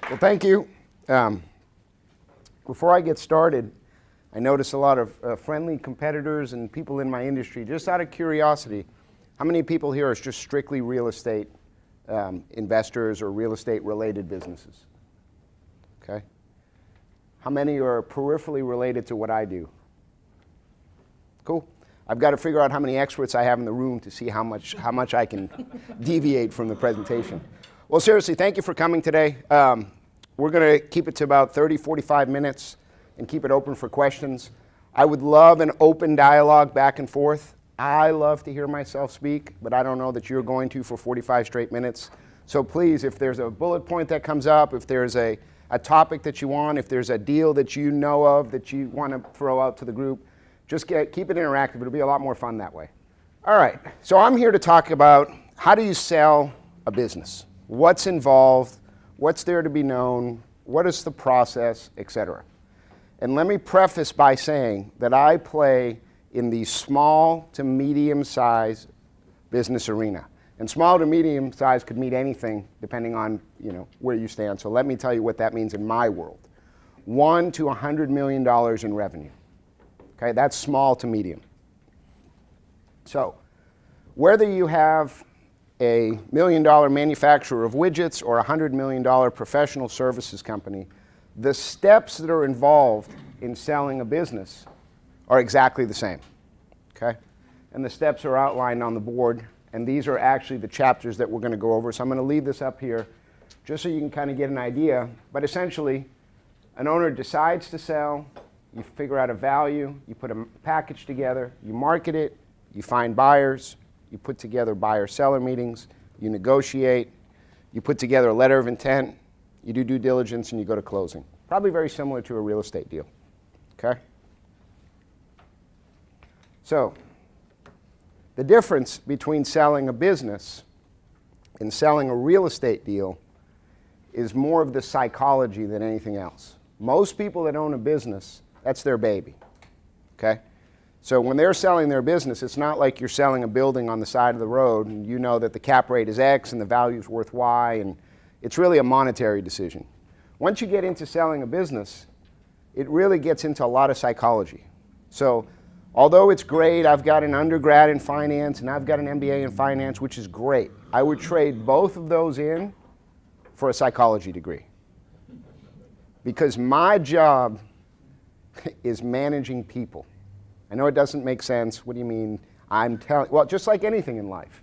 Well, thank you. Before I get started, I notice a lot of friendly competitors and people in my industry. Just out of curiosity, how many people here are just strictly real estate investors or real estate related businesses? Okay. How many are peripherally related to what I do? Cool. I've got to figure out how many experts I have in the room to see how much I can deviate from the presentation. Well, seriously, thank you for coming today. We're going to keep it to about 30, 45 minutes and keep it open for questions. I would love an open dialogue back and forth. I love to hear myself speak, but I don't know that you're going to for 45 straight minutes. So please, if there's a bullet point that comes up, if there's a topic that you want, if there's a deal that you know of that you want to throw out to the group, just keep it interactive. It'll be a lot more fun that way. All right, so I'm here to talk about how do you sell a business? What's involved? What's there to be known? What is the process, etc. And let me preface by saying that I play in the small to medium size business arena. And small to medium size could mean anything depending on where you stand. So let me tell you what that means in my world. $1 to $100 million in revenue. Okay, that's small to medium. So whether you have a $1 million manufacturer of widgets or a $100 million professional services company, the steps that are involved in selling a business are exactly the same. Okay? And the steps are outlined on the board, and these are actually the chapters that we're going to go over. So I'm going to leave this up here just so you can kind of get an idea. But essentially, an owner decides to sell, you figure out a value, you put a package together, you market it, you find buyers, you put together buyer-seller meetings, you negotiate, you put together a letter of intent, you do due diligence, and you go to closing. Probably very similar to a real estate deal. Okay? So the difference between selling a business and selling a real estate deal is more of the psychology than anything else. Most people that own a business, that's their baby. Okay? So when they're selling their business, it's not like you're selling a building on the side of the road and you know that the cap rate is X and the value is worth Y, and it's really a monetary decision. Once you get into selling a business, it really gets into a lot of psychology. So although it's great, I've got an undergrad in finance and I've got an MBA in finance, which is great. I would trade both of those in for a psychology degree. Because my job is managing people. I know it doesn't make sense. What do you mean? Well, just like anything in life.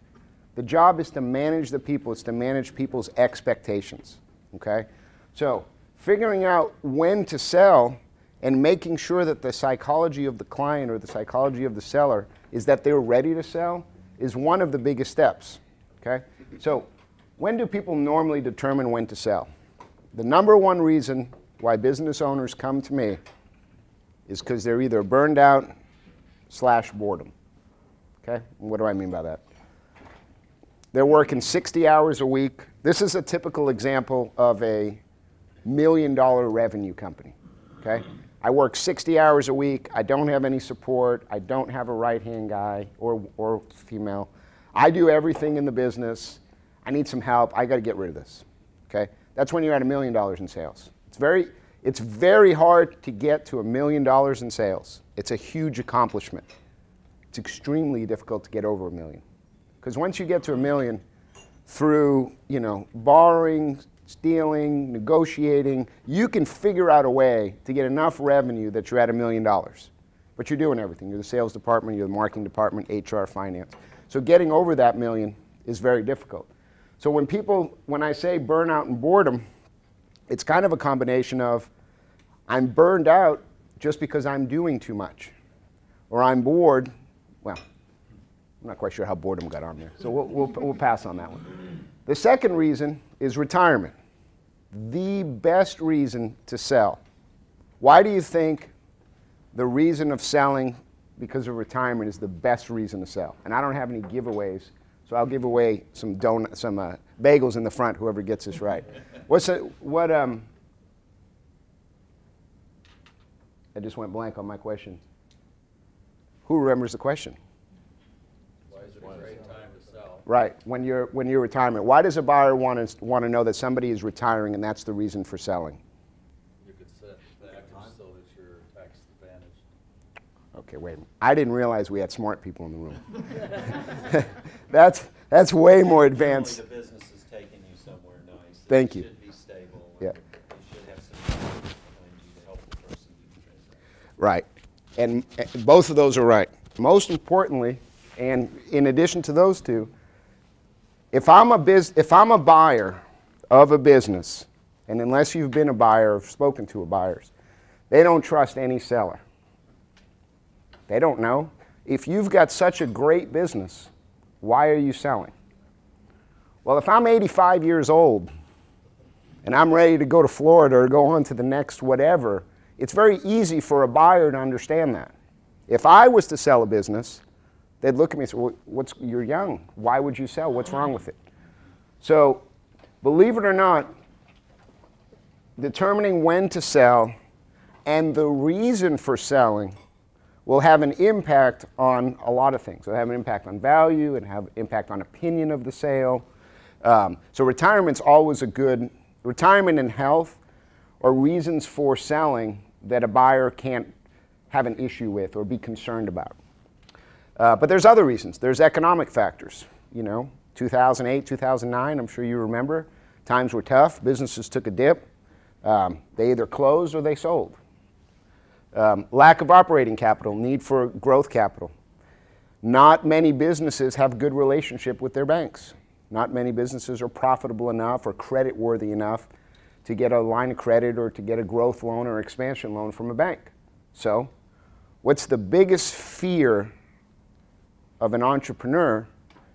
The job is to manage the people. It's to manage people's expectations. Okay? So figuring out when to sell and making sure that the psychology of the client or the psychology of the seller is that they're ready to sell is one of the biggest steps. Okay? So when do people normally determine when to sell? The number one reason why business owners come to me is because they're either burned out / boredom. Okay? And what do I mean by that? They're working 60 hours a week. This is a typical example of a $1 million revenue company. Okay? I work 60 hours a week. I don't have any support. I don't have a right-hand guy or female. I do everything in the business. I need some help. I got to get rid of this. Okay? That's when you're at $1 million in sales. It's very hard to get to $1 million in sales. It's a huge accomplishment. It's extremely difficult to get over $1 million. Because once you get to $1 million, through borrowing, stealing, negotiating, you can figure out a way to get enough revenue that you're at $1 million. But you're doing everything. You're the sales department, you're the marketing department, HR, finance. So getting over that $1 million is very difficult. So when I say burnout and boredom, it's kind of a combination of I'm burned out just because I'm doing too much. Or I'm bored. Well, I'm not quite sure how boredom got on there. So we'll pass on that one. The second reason is retirement. The best reason to sell. Why do you think the reason of selling because of retirement is the best reason to sell? And I don't have any giveaways, so I'll give away some bagels in the front, whoever gets this right. I just went blank on my question. Who remembers the question? Why is it a great time to sell? Right, when you're retirement. Why does a buyer want to know that somebody is retiring and that's the reason for selling? You could set the active so that you're tax advantaged. Okay, wait a minute. I didn't realize we had smart people in the room. That's way more advanced. The business is taking you somewhere nice. Thank you. It should be stable. Yeah. You should have some money behind you to help the person do the transaction. Right, and both of those are right. Most importantly, and in addition to those two, if I'm a buyer of a business, and unless you've been a buyer or spoken to a buyers, they don't trust any seller. They don't know. If you've got such a great business, why are you selling? Well, if I'm 85 years old and I'm ready to go to Florida or go on to the next whatever, it's very easy for a buyer to understand that. If I was to sell a business, they'd look at me and say, well, you're young. Why would you sell? What's wrong with it? So, believe it or not, determining when to sell and the reason for selling will have an impact on a lot of things. It'll have an impact on value and have impact on opinion of the sale. So retirement's always a good, retirement and health are reasons for selling that a buyer can't have an issue with or be concerned about. But there's other reasons. There's economic factors. You know, 2008, 2009, I'm sure you remember, times were tough. Businesses took a dip. They either closed or they sold. Lack of operating capital, need for growth capital. Not many businesses have good relationship with their banks. Not many businesses are profitable enough or credit worthy enough to get a line of credit or to get a growth loan or expansion loan from a bank. So, what's the biggest fear of an entrepreneur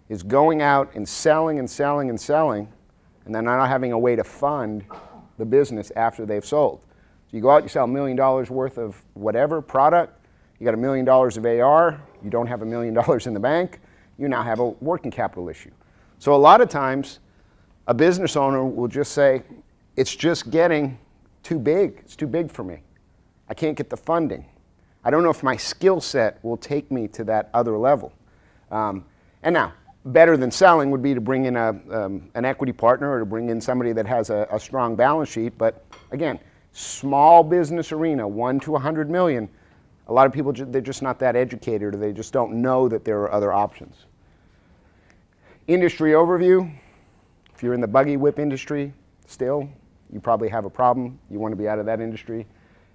is going out and selling and selling and selling and then not having a way to fund the business after they've sold. So you go out, you sell $1 million worth of whatever product, you got $1 million of AR, you don't have $1 million in the bank, you now have a working capital issue. So a lot of times, a business owner will just say, it's just getting too big. It's too big for me. I can't get the funding. I don't know if my skill set will take me to that other level. And now, better than selling would be to bring in an equity partner or to bring in somebody that has a strong balance sheet. But again, small business arena, 1 to 100 million, a lot of people, they're just not that educated or they just don't know that there are other options. Industry overview, if you're in the buggy whip industry still, you probably have a problem. You want to be out of that industry.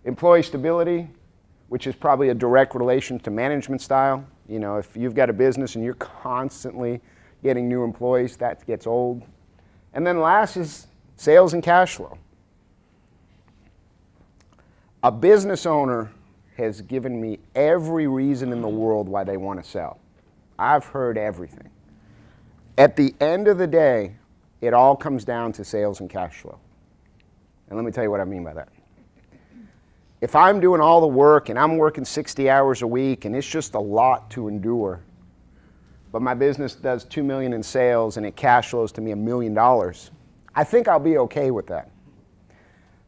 Employee stability, which is probably a direct relation to management style. You know, if you've got a business and you're constantly getting new employees, that gets old. And then last is sales and cash flow. A business owner has given me every reason in the world why they want to sell. I've heard everything. At the end of the day, it all comes down to sales and cash flow. And let me tell you what I mean by that. If I'm doing all the work and I'm working 60 hours a week and it's just a lot to endure, but my business does $2 million in sales and it cash flows to me $1 million, I think I'll be okay with that.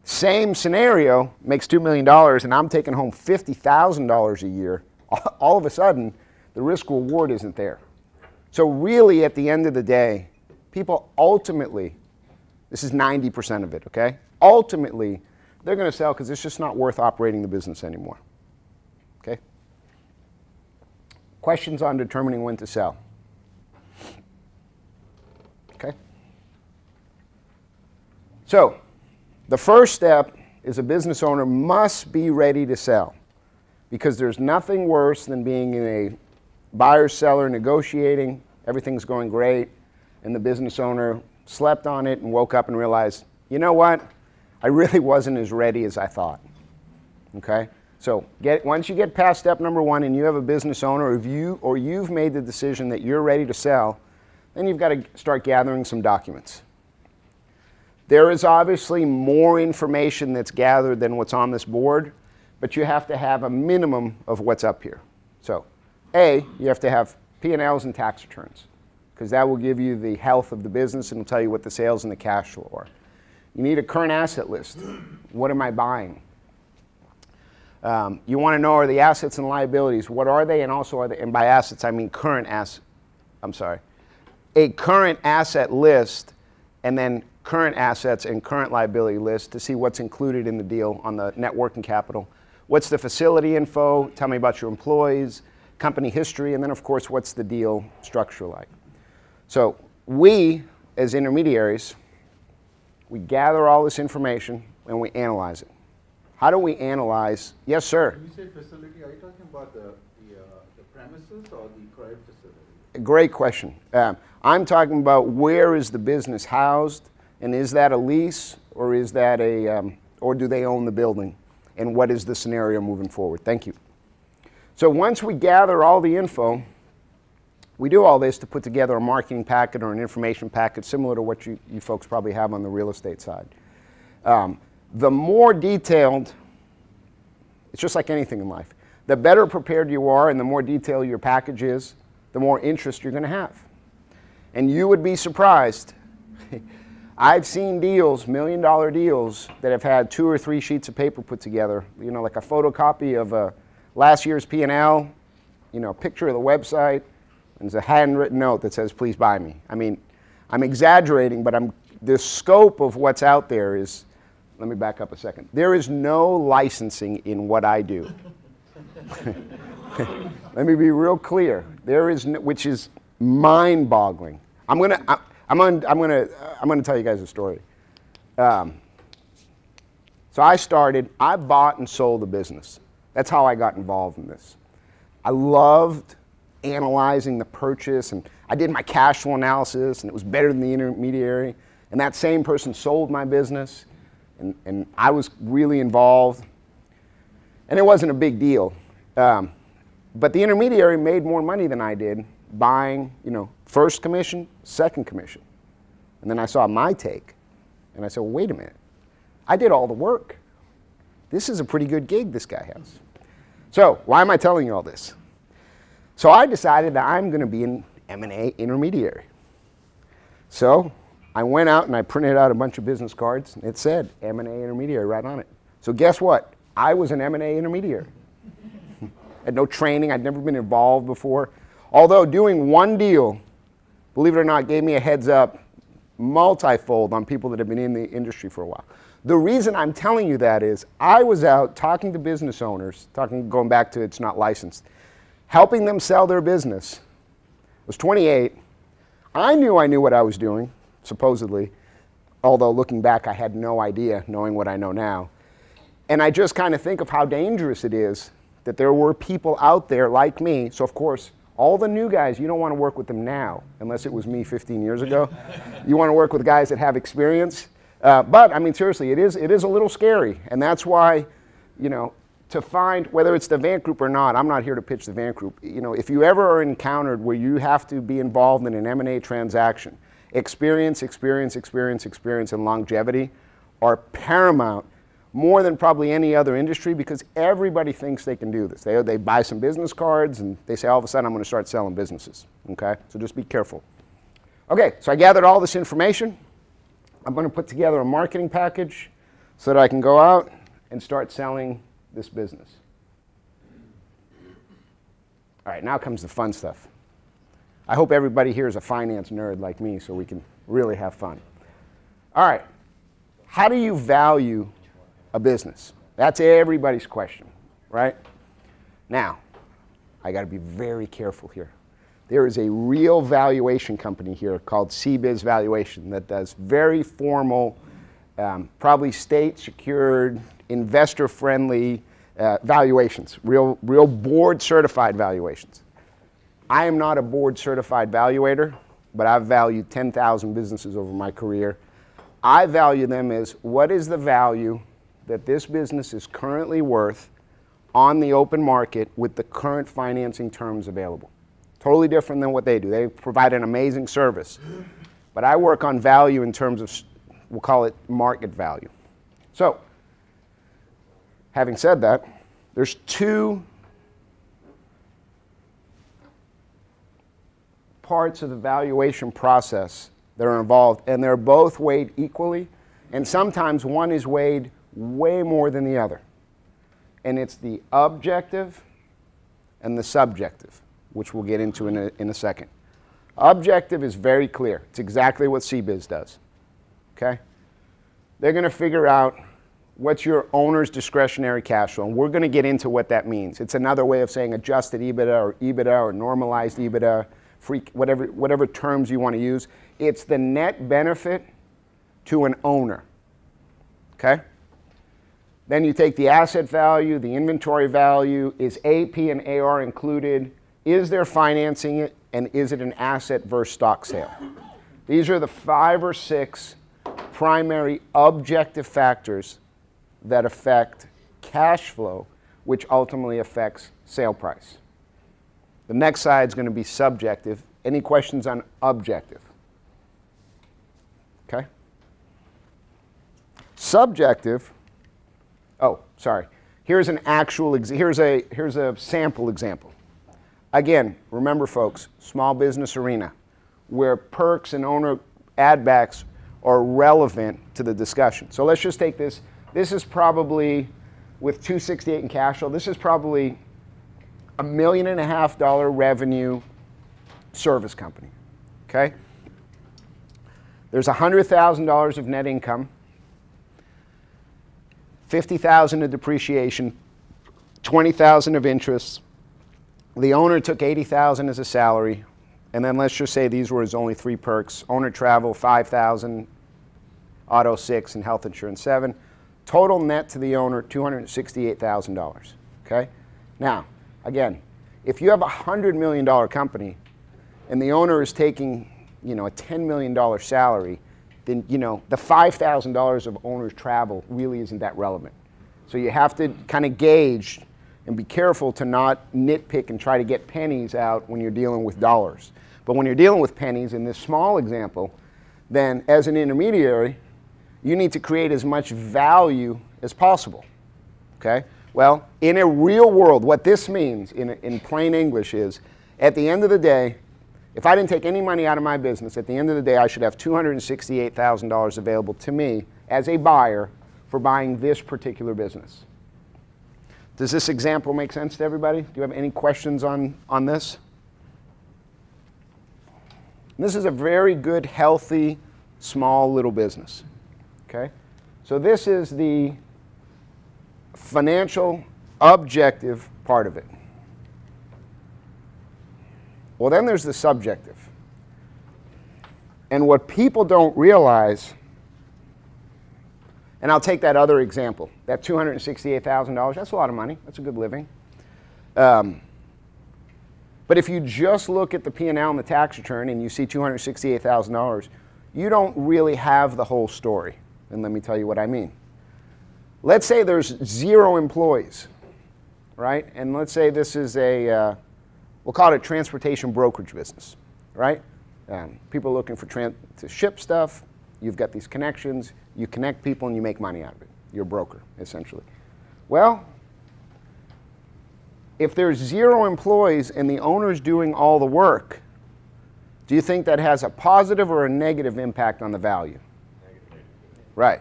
Same scenario makes $2 million and I'm taking home $50,000 a year. All of a sudden, the risk reward isn't there. So really, at the end of the day, people ultimately, this is 90% of it, okay? Ultimately, they're going to sell because it's just not worth operating the business anymore. Okay? Questions on determining when to sell? Okay? So, the first step is a business owner must be ready to sell because there's nothing worse than being in a buyer-seller negotiating, everything's going great, and the business owner slept on it and woke up and realized, you know what? I really wasn't as ready as I thought. Okay? So once you get past step number 1 and you have a business owner or you've made the decision that you're ready to sell, then you've got to start gathering some documents. There is obviously more information that's gathered than what's on this board, but you have to have a minimum of what's up here. So, A, you have to have P&Ls and tax returns, because that will give you the health of the business and will tell you what the sales and the cash flow are. You need a current asset list. What am I buying? You want to know, are the assets and liabilities, what are they, and also are they, and by assets I mean current assets, I'm sorry. a current asset list and then current assets and current liability list to see what's included in the deal on the net working capital. What's the facility info? Tell me about your employees, company history, and then of course, what's the deal structure like? So we, as intermediaries, we gather all this information and we analyze it. How do we analyze? Yes, sir. When you say facility, are you talking about the premises or the credit facility? Great question. I'm talking about where is the business housed, and is that a lease, or is that or do they own the building, and what is the scenario moving forward? Thank you. So once we gather all the info, we do all this to put together a marketing packet or an information packet similar to what you folks probably have on the real estate side. The more detailed, it's just like anything in life. The better prepared you are and the more detailed your package is, the more interest you're going to have. And you would be surprised. I've seen deals, $1 million deals, that have had 2 or 3 sheets of paper put together, you know, like a photocopy of last year's P&L, you know, a picture of the website, and there's a handwritten note that says, please buy me. I mean, I'm exaggerating, but the scope of what's out there is, let me back up a second. There is no licensing in what I do. Let me be real clear. There is no, which is mind-boggling. I'm gonna tell you guys a story. So I bought and sold a business. That's how I got involved in this. I loved analyzing the purchase, and I did my cash flow analysis, and it was better than the intermediary. And that same person sold my business, and I was really involved. And it wasn't a big deal. But the intermediary made more money than I did buying, you know, first commission, second commission. And then I saw my take, and I said, well, wait a minute. I did all the work. This is a pretty good gig this guy has. So why am I telling you all this? So I decided that I'm going to be an M&A intermediary. So I went out and I printed out a bunch of business cards, and it said M&A intermediary right on it. So guess what? I was an M&A intermediary. Had no training. I'd never been involved before. Although doing one deal, believe it or not, gave me a heads up multifold on people that have been in the industry for a while. The reason I'm telling you that is I was out talking to business owners, going back to it's not licensed, helping them sell their business. I was 28. I knew what I was doing, supposedly, although looking back I had no idea, knowing what I know now. And I just kind of think of how dangerous it is that there were people out there like me. So of course, all the new guys, you don't want to work with them now, unless it was me 15 years ago. You want to work with guys that have experience. But I mean, seriously, it is a little scary. And that's why, you know, to find, whether it's the Vant Group or not, I'm not here to pitch the Vant Group. You know, if you ever are encountered where you have to be involved in an M&A transaction, experience, and longevity are paramount, more than probably any other industry, because everybody thinks they can do this. They buy some business cards and they say all of a sudden I'm going to start selling businesses, okay? So just be careful. Okay, so I gathered all this information. I'm going to put together a marketing package so that I can go out and start selling this business. All right, now comes the fun stuff. I hope everybody here is a finance nerd like me so we can really have fun. All right, how do you value a business? That's everybody's question, right? Now, I got to be very careful here. There is a real valuation company here called CBiz Valuation that does very formal, probably state-secured, investor-friendly valuations, real board-certified valuations. I am not a board-certified valuator, but I've valued 10,000 businesses over my career. I value them as what is the value that this business is currently worth on the open market with the current financing terms available. Totally different than what they do. They provide an amazing service. But I work on value in terms of, we'll call it market value. So, having said that, there's 2 parts of the valuation process that are involved, and they're both weighed equally, and sometimes one is weighed way more than the other. And it's the objective and the subjective, which we'll get into in a second. Objective is very clear. It's exactly what CBiz does. Okay? They're going to figure out what's your owner's discretionary cash flow, and we're going to get into what that means. It's another way of saying adjusted EBITDA or normalized EBITDA, free, whatever terms you want to use. It's the net benefit to an owner. Okay? Then you take the asset value, the inventory value, is AP and AR included, is there financing it, and is it an asset versus stock sale? These are the 5 or 6 primary objective factors that affect cash flow, which ultimately affects sale price. The next side is going to be subjective. Any questions on objective? Okay? Subjective, oh, sorry. Here's an actual, here's a sample example. Again, remember folks, small business arena, where perks and owner add-backs are relevant to the discussion. So let's just take this. This is probably, with $268 in cash flow, this is probably $1.5 million revenue service company, okay? There's $100,000 of net income, $50,000 of depreciation, $20,000 of interest. The owner took $80,000 as a salary, and then let's just say these were his only 3 perks. Owner travel, $5,000, auto 6, and health insurance 7. Total net to the owner, $268,000, okay? Now, again, if you have a $100 million company and the owner is taking, a $10 million salary, then, the $5,000 of owner's travel really isn't that relevant. So you have to kind of gauge and be careful to not nitpick and try to get pennies out when you're dealing with dollars. But when you're dealing with pennies, in this small example, then as an intermediary, you need to create as much value as possible, okay? Well, in a real world, what this means in plain English is, at the end of the day, if I didn't take any money out of my business, at the end of the day, I should have $268,000 available to me as a buyer for buying this particular business. Does this example make sense to everybody? Do you have any questions on this? This is a very good, healthy, small little business. Okay? So this is the financial objective part of it. Well, then there's the subjective. And what people don't realize, and I'll take that other example, that $268,000, that's a lot of money, that's a good living. But if you just look at the P&L and the tax return and you see $268,000, you don't really have the whole story. And let me tell you what I mean. Let's say there's 0 employees, right? And let's say this is a, we'll call it a transportation brokerage business, right? People are looking for to ship stuff. You've got these connections. You connect people and you make money out of it. You're a broker, essentially. Well, if there's 0 employees and the owner's doing all the work, do you think that has a positive or a negative impact on the value? Negative. Right.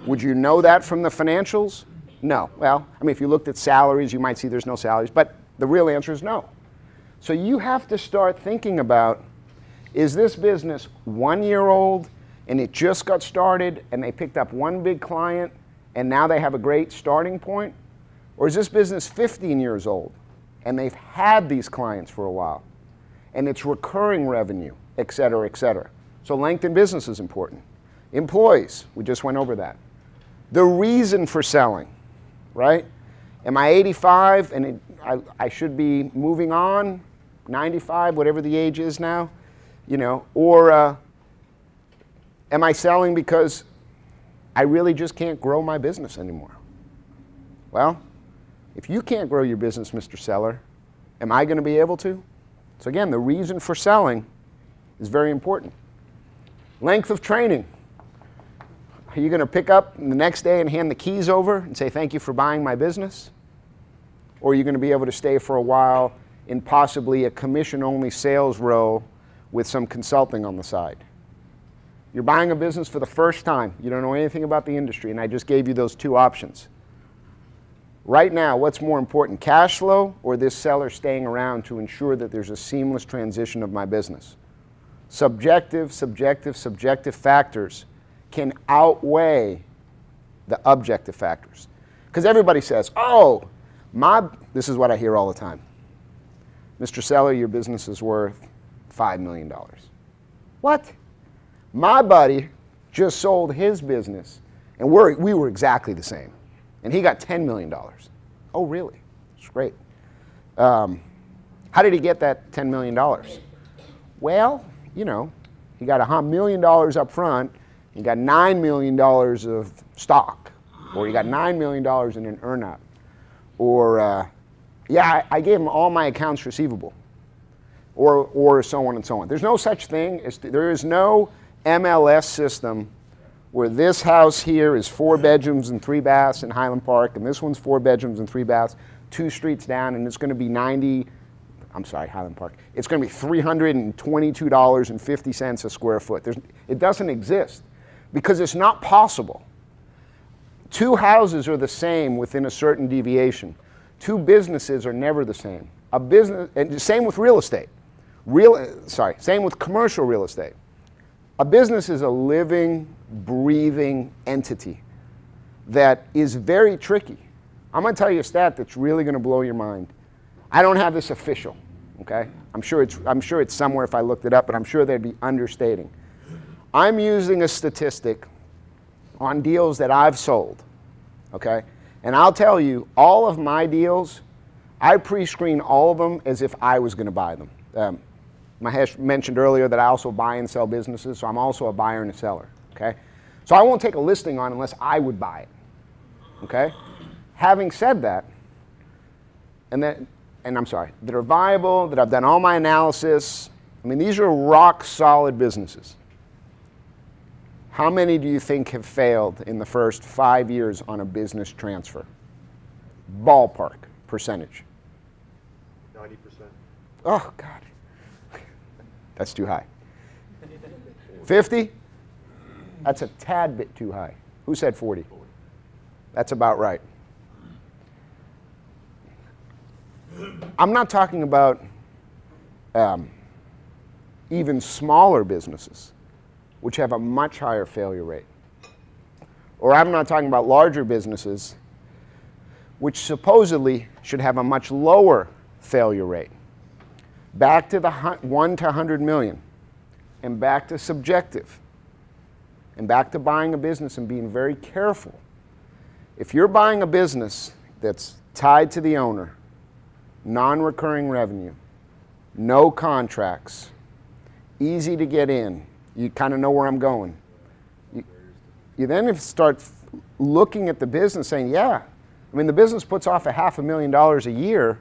Would you know that from the financials? No. Well, I mean, if you looked at salaries, you might see there's no salaries, but the real answer is no. So you have to start thinking about, is this business 1 year old and it just got started and they picked up 1 big client and now they have a great starting point? Or is this business 15 years old and they've had these clients for a while and it's recurring revenue, et cetera, et cetera? So length in business is important. Employees, we just went over that. The reason for selling, right? Am I 85 and I should be moving on, 95, whatever the age is now, or am I selling because I really just can't grow my business anymore? Well, if you can't grow your business, Mr. Seller, am I going to be able to? So again, the reason for selling is very important. Length of training. Are you going to pick up the next day and hand the keys over and say, thank you for buying my business? Or are you going to be able to stay for a while in possibly a commission-only sales role with some consulting on the side? You're buying a business for the first time. You don't know anything about the industry, and I just gave you those 2 options. Right now, what's more important, cash flow or this seller staying around to ensure that there's a seamless transition of my business? Subjective factors can outweigh the objective factors. Because everybody says, oh, this is what I hear all the time. Mr. Seller, your business is worth $5 million. What? My buddy just sold his business, and we were exactly the same. And he got $10 million. Oh, really? It's great. How did he get that $10 million? Well, you know, he got $1 million up front. He got $9 million of stock. Or he got $9 million in an earnout. Or, yeah, I gave him all my accounts receivable. Or so on and so on. There's no such thing. There is no MLS system where this house here is 4 bedrooms and 3 baths in Highland Park, and this one's 4 bedrooms and 3 baths, 2 streets down, and it's going to be Highland Park. It's going to be $322.50 a square foot. It doesn't exist because it's not possible. 2 houses are the same within a certain deviation. 2 businesses are never the same. A business, and same with real estate. Same with commercial real estate. A business is a living, breathing entity that is very tricky. I'm going to tell you a stat that's really going to blow your mind. I don't have this official, okay? I'm sure it's somewhere if I looked it up, but I'm sure they'd be understating. I'm using a statistic on deals that I've sold, okay? And I'll tell you, all of my deals, I pre-screen all of them as if I was going to buy them. Mahesh mentioned earlier that I also buy and sell businesses, so I'm also a buyer and a seller, okay? So I won't take a listing on unless I would buy it, okay? Having said that, that are viable, that I've done all my analysis, I mean, these are rock solid businesses. How many do you think have failed in the first 5 years on a business transfer? Ballpark percentage. 90%. Oh, God. That's too high. 50? That's a tad bit too high. Who said 40? That's about right. I'm not talking about even smaller businesses, which have a much higher failure rate. Or I'm not talking about larger businesses, which supposedly should have a much lower failure rate. Back to the 1 to 100 million, and back to subjective, and back to buying a business and being very careful. If you're buying a business that's tied to the owner, non-recurring revenue, no contracts, easy to get in, you kind of know where I'm going. You then start looking at the business saying, yeah, I mean, the business puts off $500,000 a year,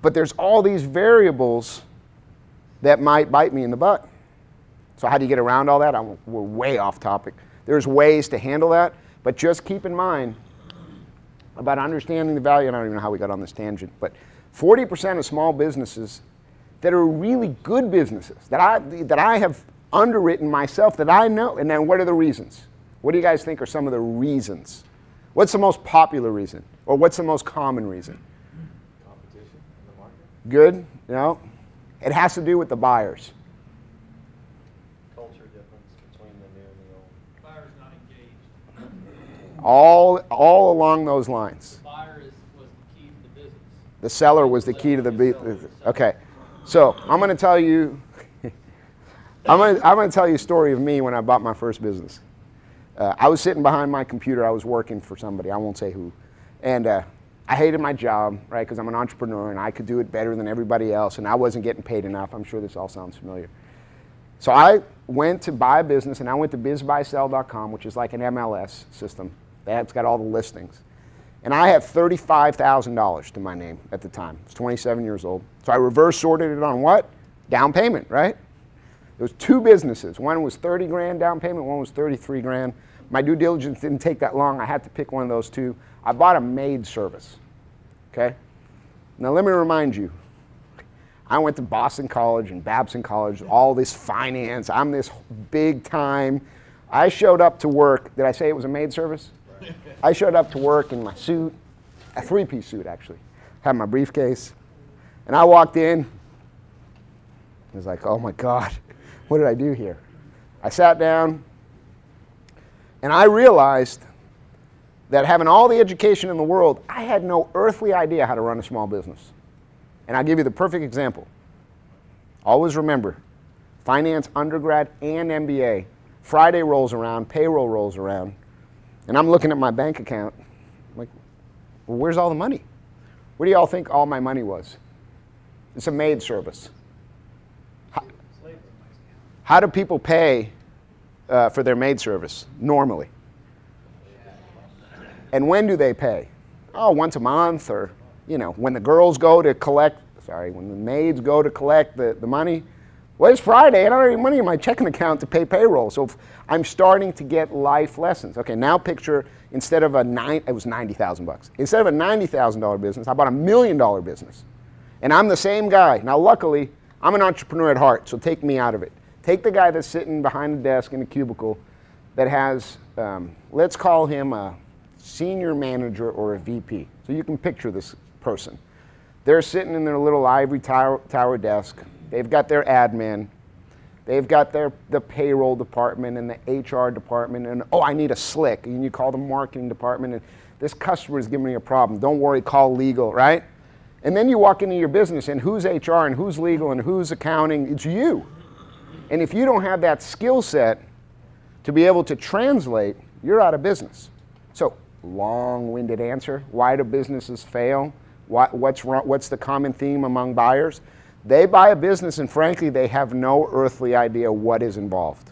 but there's all these variables that might bite me in the butt. So how do you get around all that? We're way off topic. There's ways to handle that, but just keep in mind about understanding the value, and I don't even know how we got on this tangent, but 40% of small businesses that are really good businesses, that I have underwritten myself, that I know, and then what are the reasons? What do you guys think are some of the reasons? What's the most popular reason? Or what's the most common reason? Competition in the market? Good? No. It has to do with the buyers. Culture difference between the new and the old. Buyer's not engaged. All along those lines. The buyer was the key to the business. The seller was the key to the business. Okay. So I'm going to tell you I'm going to tell you a story of me when I bought my first business. I was sitting behind my computer. I was working for somebody. I won't say who. And I hated my job, right, because I'm an entrepreneur and I could do it better than everybody else, and I wasn't getting paid enough. I'm sure this all sounds familiar. So I went to buy a business, and I went to bizbuysell.com, which is like an MLS system. That's got all the listings. And I had $35,000 to my name at the time. I was 27 years old. So I reverse sorted it on what? Down payment, right? There was 2 businesses. One was 30 grand down payment, one was 33 grand. My due diligence didn't take that long. I had to pick one of those 2. I bought a maid service, okay? Now let me remind you, I went to Boston College and Babson College, all this finance. I'm this big time. I showed up to work. Did I say it was a maid service? I showed up to work in my suit, A three-piece suit, actually. Had my briefcase. And I walked in. I was like, oh my God, what did I do here? I sat down, and I realized that having all the education in the world, I had no earthly idea how to run a small business. And I'll give you the perfect example. Always remember, finance undergrad and MBA. Friday rolls around, payroll rolls around, and I'm looking at my bank account. I'm like, well, where's all the money? Where do y'all think all my money was? It's a maid service. How do people pay for their maid service normally? And when do they pay? Oh, once a month, or when the girls go to collect, when the maids go to collect the money. Well, it's Friday, I don't have any money in my checking account to pay payroll. So I'm starting to get life lessons. Okay, now picture, instead of it was $90,000. Instead of a $90,000 business, I bought $1 million business. And I'm the same guy. Now, luckily, I'm an entrepreneur at heart, so take me out of it. Take the guy that's sitting behind the desk in a cubicle that has, let's call him a senior manager or a VP. So you can picture this person. They're sitting in their little ivory tower desk. They've got their admin. They've got the payroll department and the HR department. And, oh, I need a slick. And you call the marketing department. And this customer is giving me a problem. Don't worry, call legal, right? And then you walk into your business, and who's HR and who's legal and who's accounting? It's you. And if you don't have that skill set to be able to translate, you're out of business. So, long-winded answer. Why do businesses fail? What's wrong? What's the common theme among buyers? They buy a business, and frankly, they have no earthly idea what is involved.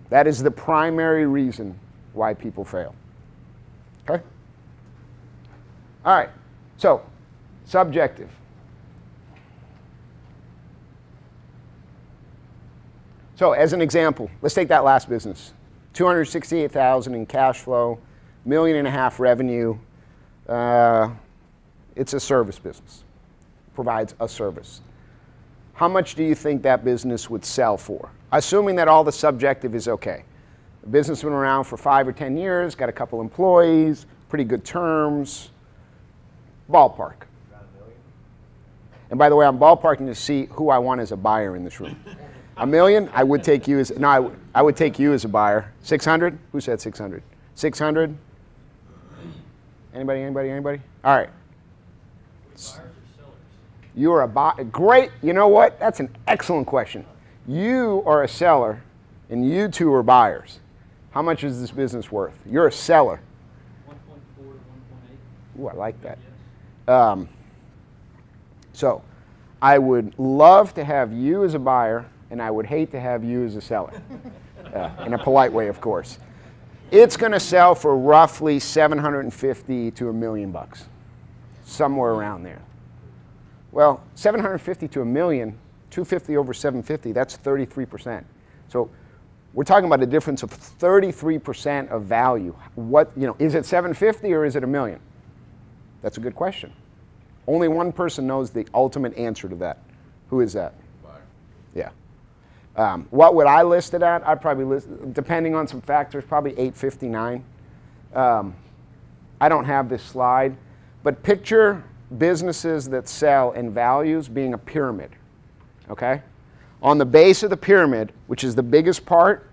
That is the primary reason why people fail. Okay? All right. So, subjective. So, as an example, let's take that last business. $268,000 in cash flow, $1.5 million revenue. It's a service business. Provides a service. How much do you think that business would sell for? Assuming that all the subjective is okay. The business has been around for 5 or 10 years, got a couple employees, pretty good terms. Ballpark. And by the way, I'm ballparking to see who I want as a buyer in this room. $1 million, I would take you as, no, I would take you as a buyer. 600? Who said 600? 600? Anybody, anybody, anybody? All right. Buyers or sellers? You are a buyer. Great. You know what? That's an excellent question. You are a seller, and you two are buyers. How much is this business worth? You're a seller. 1.4 to 1.8. Ooh, I like that. Yes. So I would love to have you as a buyer, and I would hate to have you as a seller. In a polite way, of course. It's going to sell for roughly $750 to $1 million. Somewhere around there. Well, 750 to $1 million, 250 over 750, that's 33%. So we're talking about a difference of 33% of value. What, is it 750 or is it $1 million? That's a good question. Only one person knows the ultimate answer to that. Who is that? Buyer. Yeah. What would I list it at? I'd probably list, depending on some factors, probably 859. I don't have this slide. But picture businesses that sell and values being a pyramid, okay? On the base of the pyramid, which is the biggest part,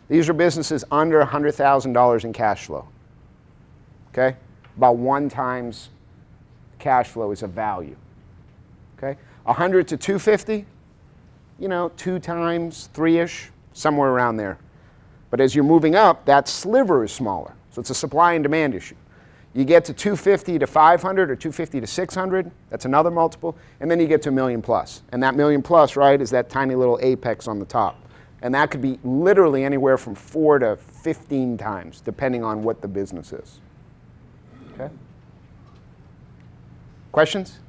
these are businesses under $100,000 in cash flow, okay? About 1 times cash flow is a value, okay? 100 to 250, 2 times, 3-ish, somewhere around there. But as you're moving up, that sliver is smaller. So it's a supply and demand issue. You get to 250 to 500 or 250 to 600, that's another multiple, and then you get to $1 million plus. And that $1 million plus, right, is that tiny little apex on the top. And that could be literally anywhere from 4 to 15 times, depending on what the business is. Okay? Questions?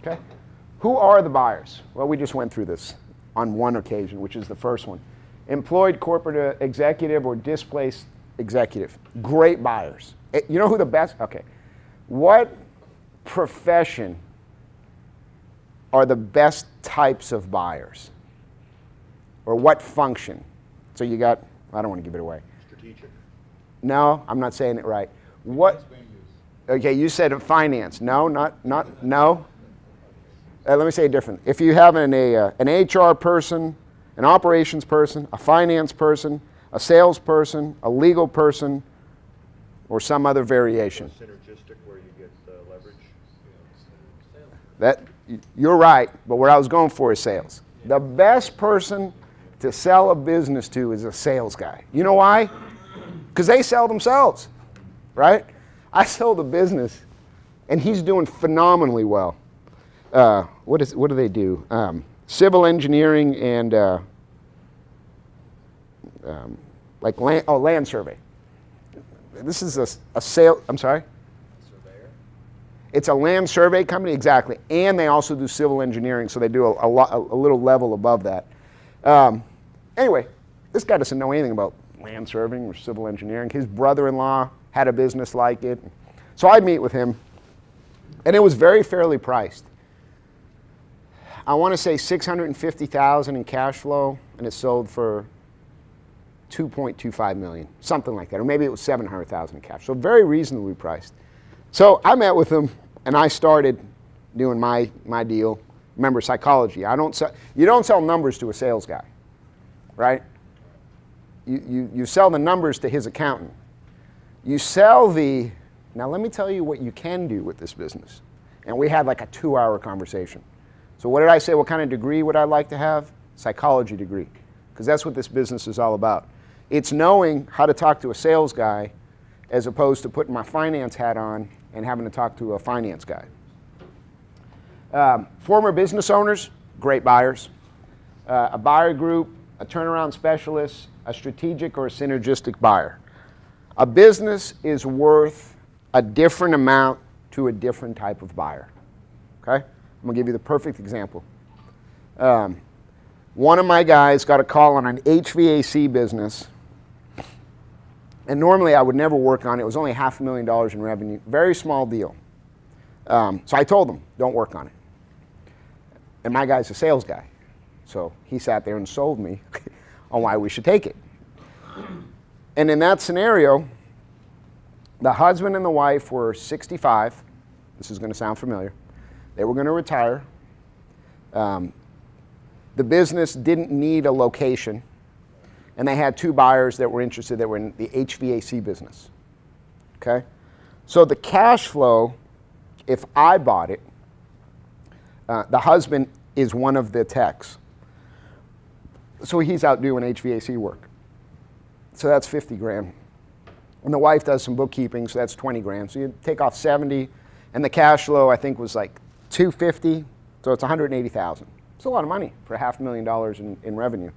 Okay. Who are the buyers? Well, we just went through this on one occasion, which is the first one. Employed corporate executive or displaced executive. Great buyers. You know who the best? Okay. What profession are the best types of buyers? Or what function? So you got, I don't want to give it away. Strategic. No, I'm not saying it right. What? Okay, you said finance. No, no. Let me say it different. If you have an HR person, an operations person, a finance person, a sales person, a legal person, or some other variation. Synergistic where you get leverage. That, you're right, but where I was going for is sales. The best person to sell a business to is a sales guy. You know why? Because they sell themselves, right? I sold a business, and he's doing phenomenally well. What do they do? Civil engineering and like land survey. This is a sale. I'm sorry. Surveyor. It's a land survey company, exactly, and they also do civil engineering, so they do a little level above that. Anyway, this guy doesn't know anything about land surveying or civil engineering. His brother-in-law had a business like it. So I meet with him, and it was very fairly priced. I want to say $650,000 in cash flow, and it sold for $2.25 million, something like that, or maybe it was $700,000 in cash. So very reasonably priced. So I met with him, and I started doing my deal. Remember, psychology. You don't sell numbers to a sales guy, right? You sell the numbers to his accountant. You sell the, now let me tell you what you can do with this business. And we had like a 2-hour conversation. So what did I say? What kind of degree would I like to have? Psychology degree. Because that's what this business is all about. It's knowing how to talk to a sales guy as opposed to putting my finance hat on and having to talk to a finance guy. Former business owners, great buyers. A buyer group, a turnaround specialist, a strategic or a synergistic buyer. A business is worth a different amount to a different type of buyer. Okay? I'm going to give you the perfect example. One of my guys got a call on an HVAC business, and normally I would never work on it. It was only $500,000 in revenue, very small deal. So I told him, don't work on it. And my guy's a sales guy, so he sat there and sold me on why we should take it. And in that scenario, the husband and the wife were 65. This is going to sound familiar. They were going to retire. The business didn't need a location, and they had 2 buyers that were interested that were in the HVAC business. Okay? So the cash flow, if I bought it, the husband is one of the techs. So he's out doing HVAC work. So that's 50 grand. And the wife does some bookkeeping, so that's 20 grand. So you take off 70, and the cash flow I think was like 250, so it's 180,000. It's a lot of money for $500,000 in revenue.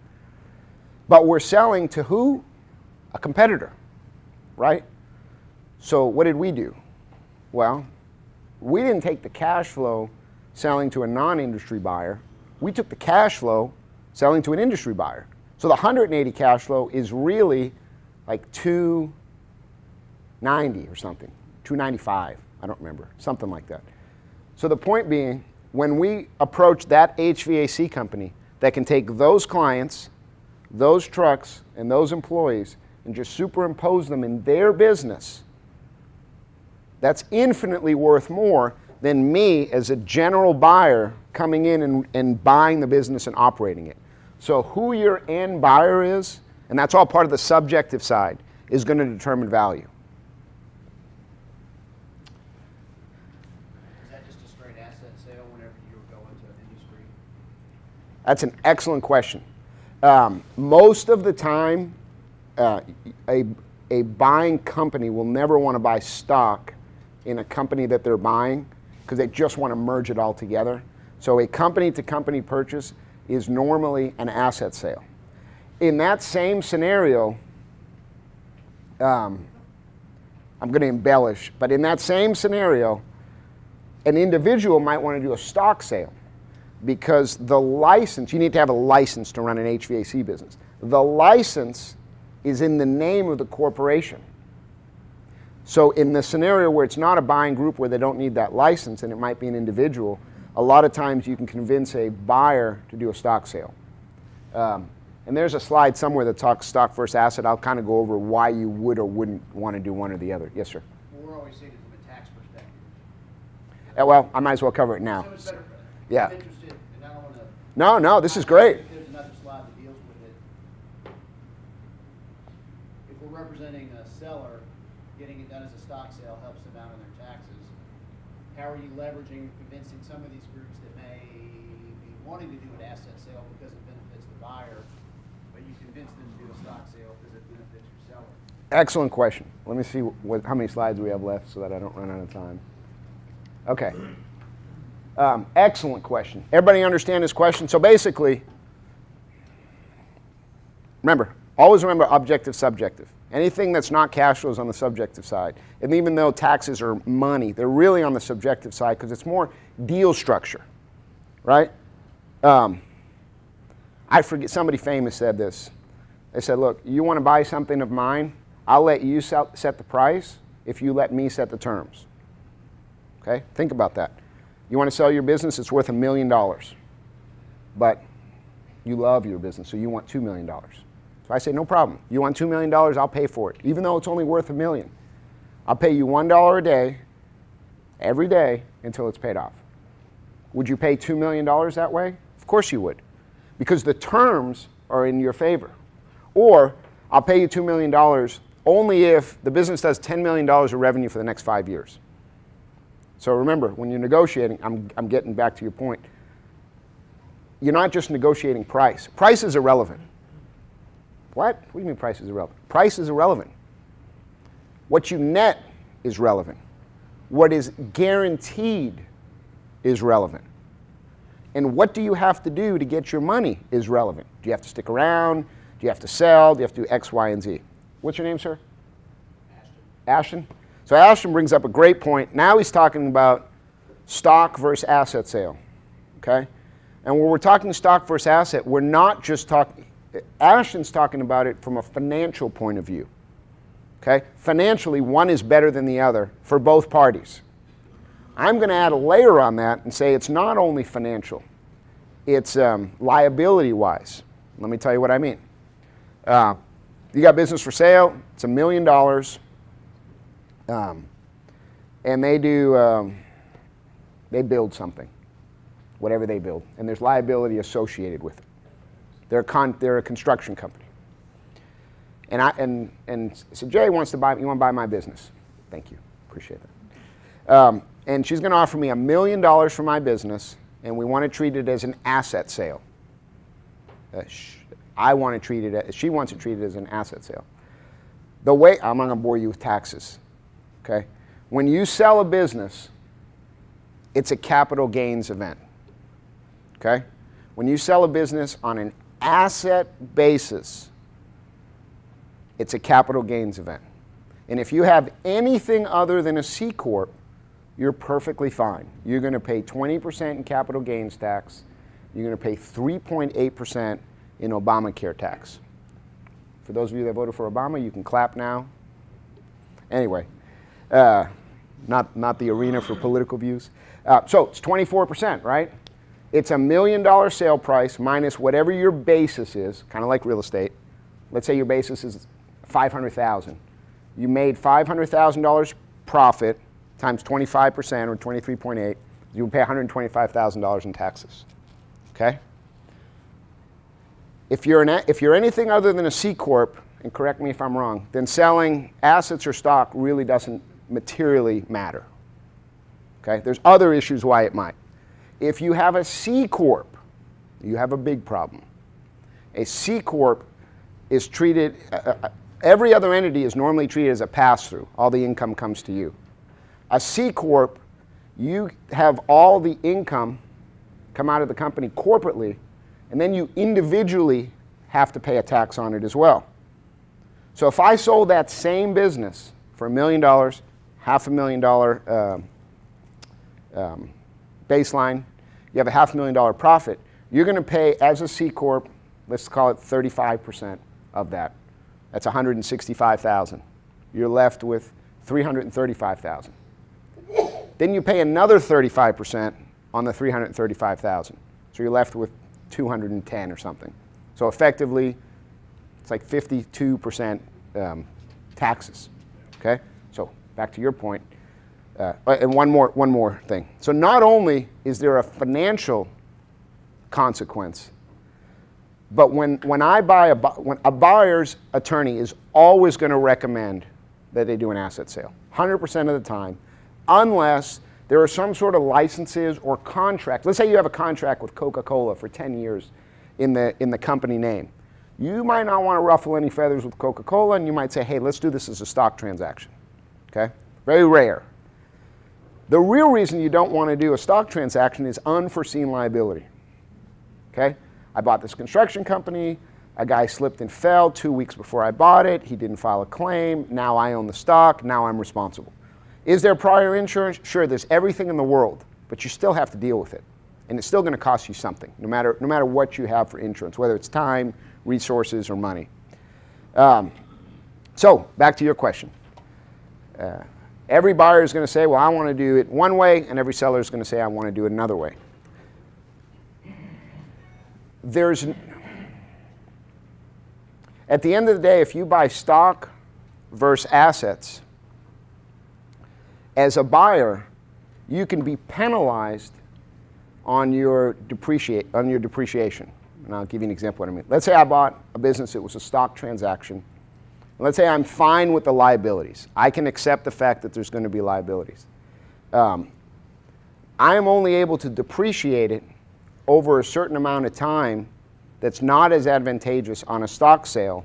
But we're selling to who? A competitor, right? So what did we do? Well, we didn't take the cash flow selling to a non-industry buyer. We took the cash flow selling to an industry buyer. So the 180 cash flow is really like 290 or something, 295, I don't remember, something like that. So the point being, when we approach that HVAC company that can take those clients, those trucks, and those employees and just superimpose them in their business, that's infinitely worth more than me as a general buyer coming in and buying the business and operating it. So who your end buyer is, and that's all part of the subjective side, is going to determine value. Is that just a straight asset sale whenever you go into an industry? That's an excellent question. Most of the time, a buying company will never want to buy stock in a company that they're buying because they just want to merge it all together. So a company-to-company purchase is normally an asset sale. In that same scenario, I'm going to embellish, but in that same scenario, an individual might want to do a stock sale because the license, you need to have a license to run an HVAC business. The license is in the name of the corporation. So in the scenario where it's not a buying group where they don't need that license and it might be an individual, a lot of times you can convince a buyer to do a stock sale. And there's a slide somewhere that talks stock versus asset. I'll kind of go over why you would or wouldn't want to do one or the other. Yes, sir? What Well, I might as well cover it now. So much better. Yeah. I'm interested, and I don't want to. No, this is great. There's another slide that deals with it. If we're representing a seller, getting it done as a stock sale helps them out on their taxes. How are you leveraging and convincing some of these groups that may be wanting to do an asset sale because it benefits the buyer, but you convince them to do a stock sale because it benefits your seller? Excellent question. Let me see how many slides we have left so that I don't run out of time. Okay. Excellent question. Everybody understand this question? So basically, always remember objective, subjective. Anything that's not cash flow is on the subjective side. And even though taxes are money, they're really on the subjective side because it's more deal structure, right? I forget, somebody famous said this. They said, look, you want to buy something of mine? I'll let you set the price if you let me set the terms. Okay? Think about that. You want to sell your business, it's worth $1 million. But you love your business, so you want $2 million. So I say, no problem. You want $2 million, I'll pay for it. Even though it's only worth $1 million. I'll pay you $1 a day, every day, until it's paid off. Would you pay $2 million that way? Of course you would. Because the terms are in your favor. Or, I'll pay you $2 million only if the business does $10 million of revenue for the next 5 years. So remember, when you're negotiating, I'm getting back to your point, you're not just negotiating price. Price is irrelevant. What? What do you mean price is irrelevant? Price is irrelevant. What you net is relevant. What is guaranteed is relevant. And what do you have to do to get your money is relevant. Do you have to stick around? Do you have to sell? Do you have to do X, Y, and Z? What's your name, sir? Ashton. So Ashton brings up a great point. Now he's talking about stock versus asset sale, okay? And when we're talking stock versus asset, we're not just talking, Ashton's talking about it from a financial point of view, okay? Financially, one is better than the other for both parties. I'm going to add a layer on that and say it's not only financial, it's liability-wise. Let me tell you what I mean. You got business for sale, it's $1 million. And they build something, whatever they build, and there's liability associated with it. They're a construction company. And so Jay wants to buy, you want to buy my business? Thank you, appreciate that. And she's going to offer me $1 million for my business, and we want to treat it as an asset sale. I want to treat it as, she wants to treat it as an asset sale. The way, I'm not going to bore you with taxes. Okay? When you sell a business, it's a capital gains event. Okay? When you sell a business on an asset basis, it's a capital gains event. And if you have anything other than a C Corp, you're perfectly fine. You're going to pay 20% in capital gains tax. You're going to pay 3.8% in Obamacare tax. For those of you that voted for Obama, you can clap now. Anyway. Not the arena for political views. So it's 24%, right? It's $1 million sale price minus whatever your basis is, kind of like real estate. Let's say your basis is $500,000. You made $500,000 profit times 25% or 23.8. You would pay $125,000 in taxes. Okay? If you're anything other than a C Corp, and correct me if I'm wrong, then selling assets or stock really doesn't materially matter. Okay? There's other issues why it might. If you have a C Corp, you have a big problem. A C Corp is treated, every other entity is normally treated as a pass-through. All the income comes to you. A C Corp, you have all the income come out of the company corporately, and then you individually have to pay a tax on it as well. So if I sold that same business for $1 million, $500,000 baseline, you have a $500,000 profit, you're going to pay, as a C Corp, let's call it 35% of that. That's $165,000. You're left with $335,000. Then you pay another 35% on the $335,000. So you're left with $210 or something. So effectively, it's like 52% taxes. Okay? So back to your point. And one more thing. So not only is there a financial consequence, but when I buy when a buyer's attorney is always going to recommend that they do an asset sale, 100% of the time, unless there are some sort of licenses or contract. Let's say you have a contract with Coca-Cola for 10 years in the company name. You might not want to ruffle any feathers with Coca-Cola, and you might say, hey, let's do this as a stock transaction. Okay? Very rare. The real reason you don't want to do a stock transaction is unforeseen liability. Okay? I bought this construction company. A guy slipped and fell 2 weeks before I bought it. He didn't file a claim. Now I own the stock. Now I'm responsible. Is there prior insurance? Sure, there's everything in the world, but you still have to deal with it. And it's still going to cost you something, no matter what you have for insurance, whether it's time, resources, or money. So back to your question. Every buyer is going to say, well, I want to do it one way, and every seller is going to say, I want to do it another way. At the end of the day, if you buy stock versus assets, as a buyer, you can be penalized on your depreciation. And I'll give you an example of what I mean. Let's say I bought a business that was a stock transaction. Let's say I'm fine with the liabilities. I can accept the fact that there's going to be liabilities. I am only able to depreciate it over a certain amount of time that's not as advantageous on a stock sale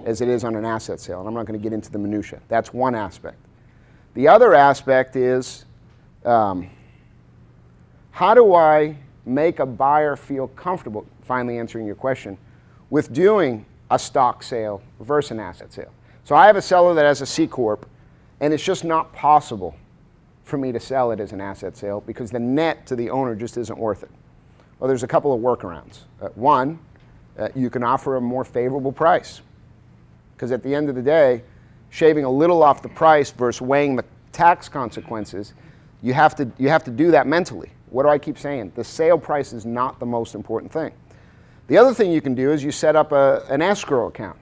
as it is on an asset sale. And I'm not going to get into the minutia. That's one aspect. The other aspect is, how do I make a buyer feel comfortable, finally answering your question, with doing a stock sale versus an asset sale? So I have a seller that has a C Corp, and it's just not possible for me to sell it as an asset sale because the net to the owner just isn't worth it. Well, there's a couple of workarounds. One, you can offer a more favorable price, because at the end of the day, shaving a little off the price versus weighing the tax consequences, you have to do that mentally. What do I keep saying? The sale price is not the most important thing. The other thing you can do is you set up an escrow account.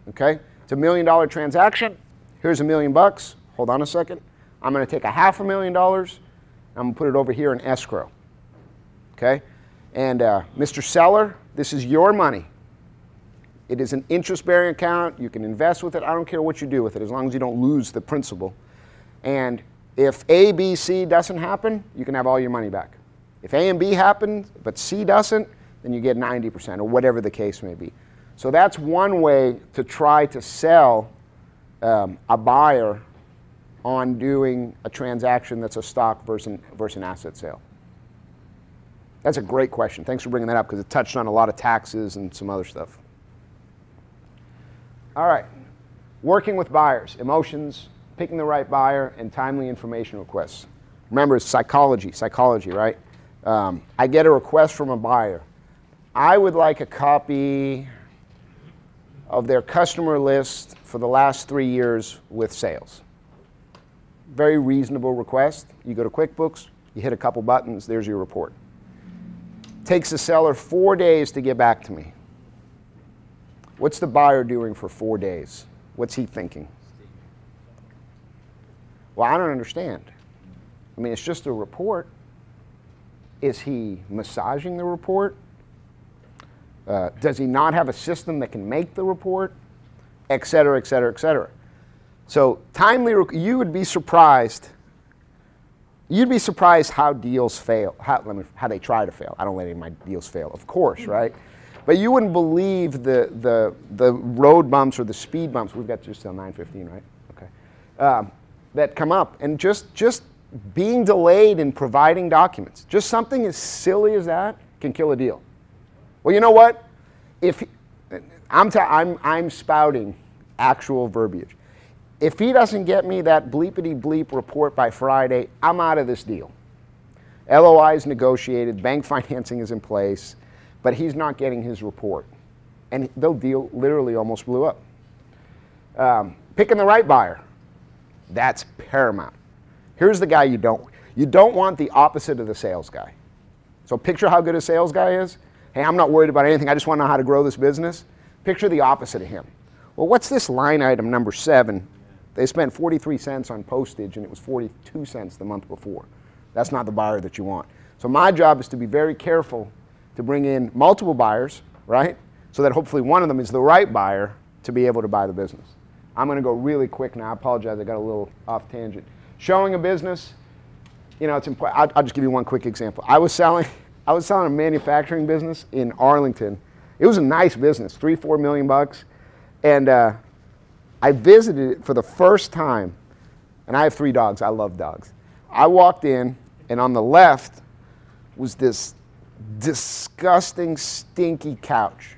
Okay? It's a $1 million transaction. Here's $1 million. Hold on a second. I'm going to take $500,000. I'm going to put it over here in escrow. Okay? And Mr. Seller, this is your money. It is an interest-bearing account. You can invest with it. I don't care what you do with it, as long as you don't lose the principal. And if A, B, C doesn't happen, you can have all your money back. If A and B happen, but C doesn't, then you get 90%, or whatever the case may be. So that's one way to try to sell a buyer on doing a transaction that's a stock versus an asset sale. That's a great question. Thanks for bringing that up, because it touched on a lot of taxes and some other stuff. All right, working with buyers, emotions, picking the right buyer, and timely information requests. Remember, it's psychology, right? I get a request from a buyer. I would like a copy of their customer list for the last 3 years with sales. Very reasonable request. You go to QuickBooks, you hit a couple buttons, there's your report. Takes the seller 4 days to get back to me. What's the buyer doing for 4 days? What's he thinking? Well, I don't understand. I mean, it's just a report. Is he massaging the report? Does he not have a system that can make the report? Et cetera, et cetera, et cetera. So timely, you would be surprised. You'd be surprised how deals fail, how they try to fail. I don't let any of my deals fail, of course, right? But you wouldn't believe the road bumps or the speed bumps. We've got just till 9:15, right? Okay. That come up, and just being delayed in providing documents, just something as silly as that can kill a deal. Well, you know what? If I'm spouting actual verbiage. If he doesn't get me that bleepity bleep report by Friday, I'm out of this deal. LOI is negotiated, bank financing is in place, but he's not getting his report. And the deal literally almost blew up. Picking the right buyer, that's paramount. Here's the guy you don't want the opposite of the sales guy. So picture how good a sales guy is. Hey, I'm not worried about anything. I just want to know how to grow this business. Picture the opposite of him. Well, what's this line item number 7 They spent 43 cents on postage and it was 42 cents the month before. That's not the buyer that you want. So my job is to be very careful to bring in multiple buyers, right? So that hopefully one of them is the right buyer to be able to buy the business. I'm going to go really quick now. I apologize, I got a little off tangent. Showing a business, you know, it's important. I'll just give you one quick example. I was selling a manufacturing business in Arlington. It was a nice business, $3-4 million bucks. And I visited it for the first time. And I have 3 dogs. I love dogs. I walked in, and on the left was this disgusting, stinky couch.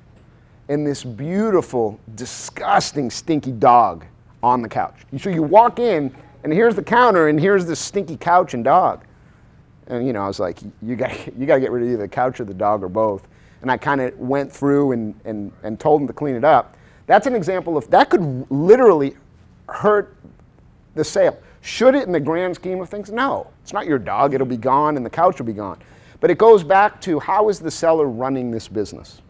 And this beautiful, disgusting, stinky dog on the couch. So you walk in, and here's the counter, and here's this stinky couch and dog. And you know, I was like, you got to get rid of either the couch or the dog or both. And I kind of went through and told them to clean it up. That's an example of, that could literally hurt the sale. Should it in the grand scheme of things? No. It's not your dog. It'll be gone and the couch will be gone. But it goes back to, how is the seller running this business,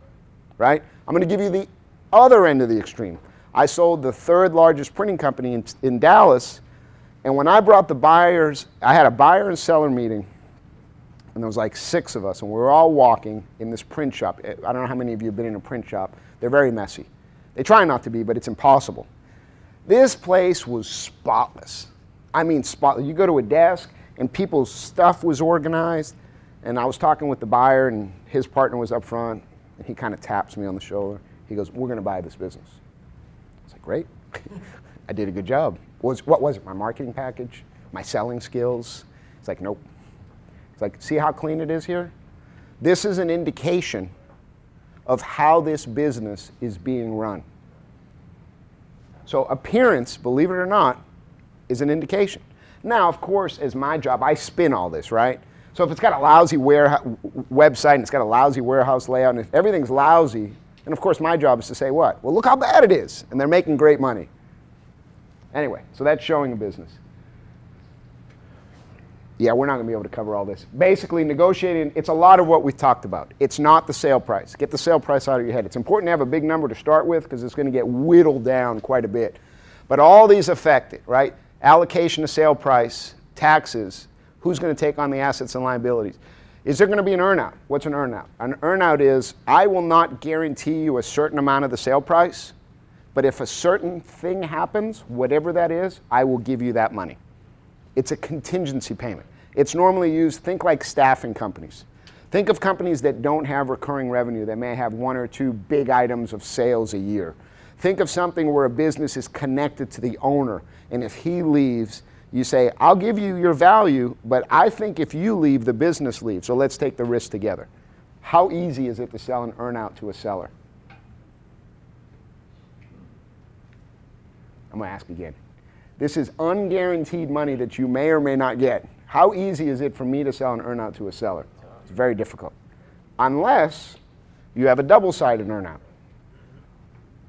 right? I'm going to give you the other end of the extreme. I sold the 3rd largest printing company in Dallas, and when I brought the buyers, I had a buyer and seller meeting, and there was like 6 of us, and we were all walking in this print shop. I don't know how many of you have been in a print shop. They're very messy. They try not to be, but it's impossible. This place was spotless. I mean spotless. You go to a desk, and people's stuff was organized, and I was talking with the buyer, and his partner was up front, and he kind of taps me on the shoulder. He goes, "We're going to buy this business." I was like, great. I did a good job. What was it? My marketing package? My selling skills? It's like, nope. It's like, see how clean it is here? This is an indication of how this business is being run. So appearance, believe it or not, is an indication. Now, of course, as my job, I spin all this, right? So if it's got a lousy website and it's got a lousy warehouse layout, and if everything's lousy, then of course my job is to say what? Well, look how bad it is, and they're making great money. Anyway, so that's showing a business. Yeah, we're not going to be able to cover all this. Basically, negotiating, it's a lot of what we've talked about. It's not the sale price. Get the sale price out of your head. It's important to have a big number to start with because it's going to get whittled down quite a bit. But all these affect it, right? Allocation of sale price, taxes, who's going to take on the assets and liabilities. Is there going to be an earnout? What's an earnout? An earnout is, I will not guarantee you a certain amount of the sale price, but if a certain thing happens, whatever that is, I will give you that money. It's a contingency payment. It's normally used, think like staffing companies. Think of companies that don't have recurring revenue, that may have 1 or 2 big items of sales a year. Think of something where a business is connected to the owner, and if he leaves, you say, I'll give you your value, but I think if you leave, the business leaves, so let's take the risk together. How easy is it to sell an earnout to a seller? I'm going to ask again. This is unguaranteed money that you may or may not get. How easy is it for me to sell an earnout to a seller? It's very difficult. Unless you have a double-sided earnout.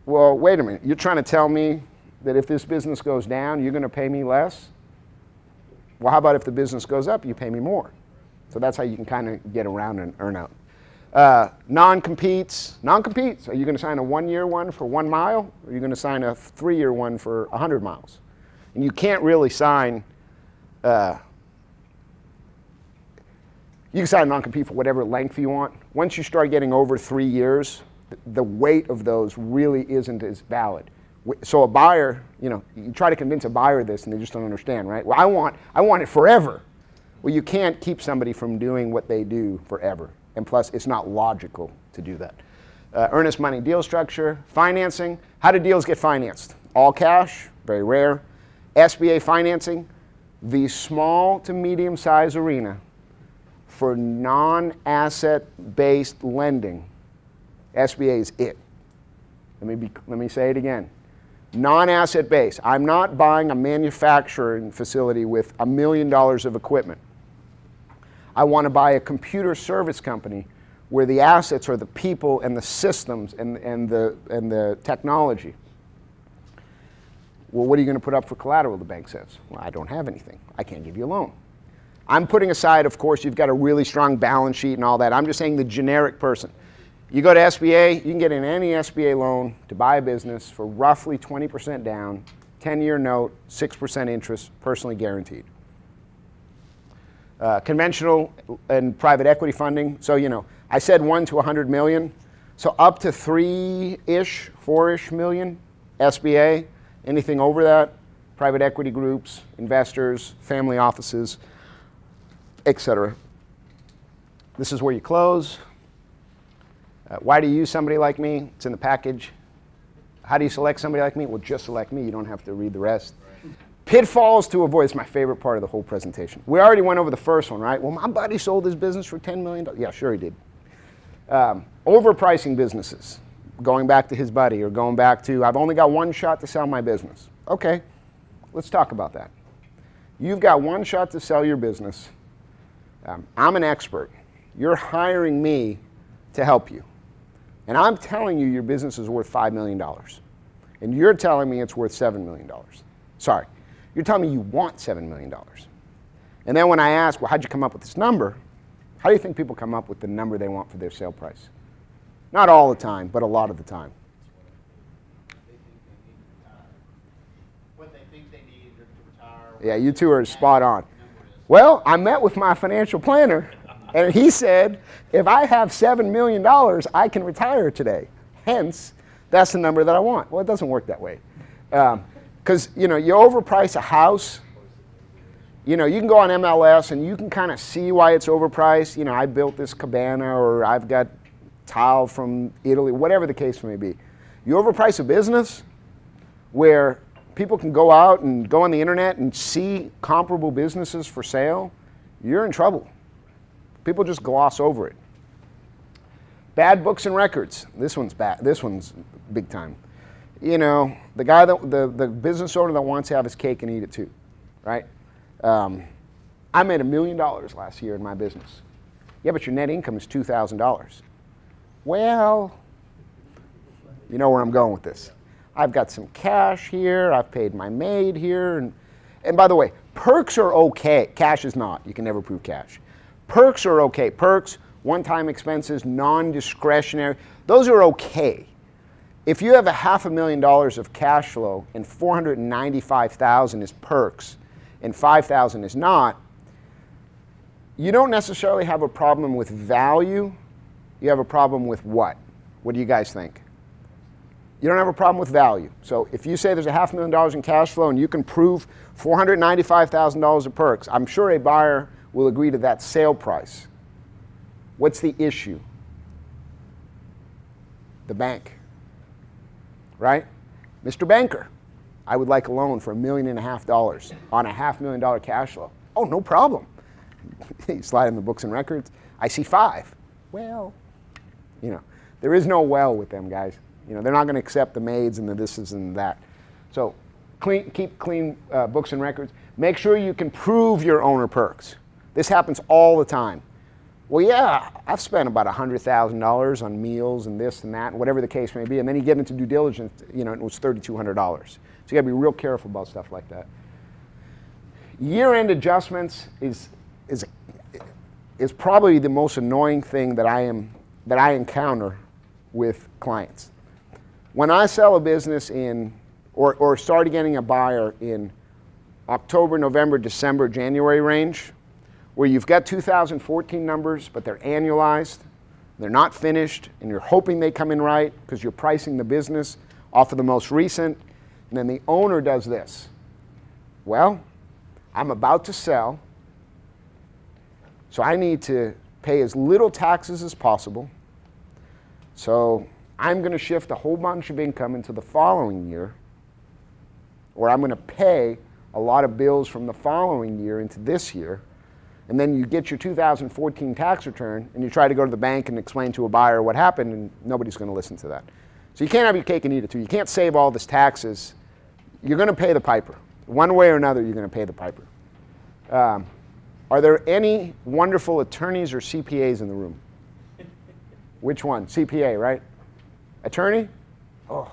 Well, wait a minute. You're trying to tell me that if this business goes down, you're going to pay me less? Well, how about if the business goes up, you pay me more? So that's how you can kind of get around an earnout. Non-competes. Non-competes. Are you going to sign a 1-year one for 1 mile? Or are you going to sign a 3-year one for 100 miles? And you can't really sign, you can sign a non-compete for whatever length you want. Once you start getting over 3 years, the weight of those really isn't as valid. So a buyer, you know, you try to convince a buyer this and they just don't understand, right? Well, I want it forever. Well, you can't keep somebody from doing what they do forever. And plus, it's not logical to do that. Earnest money deal structure, financing. How do deals get financed? All cash, very rare. SBA financing, the small to medium-sized arena for non-asset-based lending. SBA is it. Let me say it again. Non-asset based. I'm not buying a manufacturing facility with $1 million of equipment. I want to buy a computer service company where the assets are the people and the systems and the technology. Well, what are you going to put up for collateral, the bank says? Well, I don't have anything. I can't give you a loan. I'm putting aside, of course, you've got a really strong balance sheet and all that. I'm just saying the generic person. You go to SBA, you can get in any SBA loan to buy a business for roughly 20% down 10-year note, 6% interest, personally guaranteed. Conventional and private equity funding. So, you know, I said 1 to 100 million. So up to 3-ish, 4-ish million SBA. Anything over that, private equity groups, investors, family offices, etc. This is where you close. Why do you use somebody like me? It's in the package. How do you select somebody like me? Well, just select me. You don't have to read the rest. Right. Pitfalls to avoid. It's my favorite part of the whole presentation. We already went over the first one, right? Well, my buddy sold his business for $10 million. Yeah, sure he did. Overpricing businesses. Going back to his buddy, or going back to, I've only got one shot to sell my business. Okay, let's talk about that. You've got one shot to sell your business. I'm an expert. You're hiring me to help you. And I'm telling you your business is worth $5 million. And you're telling me it's worth $7 million. Sorry, you're telling me you want $7 million. And then when I ask, well, how'd you come up with this number? How do you think people come up with the number they want for their sale price? Not all the time, but a lot of the time. What they think they need to retire. Yeah, you two are spot on. Well, I met with my financial planner, and he said, if I have $7 million, I can retire today. Hence, that's the number that I want. Well, it doesn't work that way. Because, you know, you overprice a house. You know, you can go on MLS and you can kind of see why it's overpriced. You know, I built this cabana, or I've got tile from Italy, whatever the case may be. You overprice a business where people can go out and go on the internet and see comparable businesses for sale, you're in trouble. People just gloss over it. Bad books and records. This one's bad. This one's big time. You know, the guy that the business owner that wants to have his cake and eat it too, right? I made $1 million last year in my business. Yeah, but your net income is $2,000. Well, you know where I'm going with this. I've got some cash here. I've paid my maid here, and by the way, perks are okay. Cash is not. You can never prove cash. Perks are okay. Perks, one-time expenses, non-discretionary, those are okay. If you have $500,000 of cash flow and $495,000 is perks and $5,000 is not, you don't necessarily have a problem with value. You have a problem with what? What do you guys think? You don't have a problem with value. So if you say there's $500,000 in cash flow and you can prove $495,000 of perks, I'm sure a buyer will agree to that sale price. What's the issue? The bank, right? Mr. Banker, I would like a loan for $1.5 million on a $500,000 cash flow. Oh, no problem. You slide in the books and records. I see 5. Well, you know, there is no well with them guys. You know, they're not going to accept the maids and the thises and that. So keep clean books and records. Make sure you can prove your owner perks. This happens all the time. Well, yeah, I've spent about $100,000 on meals and this and that, and whatever the case may be. And then you get into due diligence, you know, it was $3,200. So you got to be real careful about stuff like that. Year-end adjustments is probably the most annoying thing that I encounter with clients. When I sell a business or start getting a buyer in October, November, December, January range, where you've got 2014 numbers, but they're annualized, they're not finished, and you're hoping they come in right because you're pricing the business off of the most recent, and then the owner does this. Well, I'm about to sell, so I need to pay as little taxes as possible. So I'm going to shift a whole bunch of income into the following year, or I'm going to pay a lot of bills from the following year into this year, and then you get your 2014 tax return and you try to go to the bank and explain to a buyer what happened, and nobody's going to listen to that. So you can't have your cake and eat it too. You can't save all this taxes. You're going to pay the piper. One way or another, you're going to pay the piper. Are there any wonderful attorneys or CPAs in the room? Which one? CPA, right? Attorney? Oh.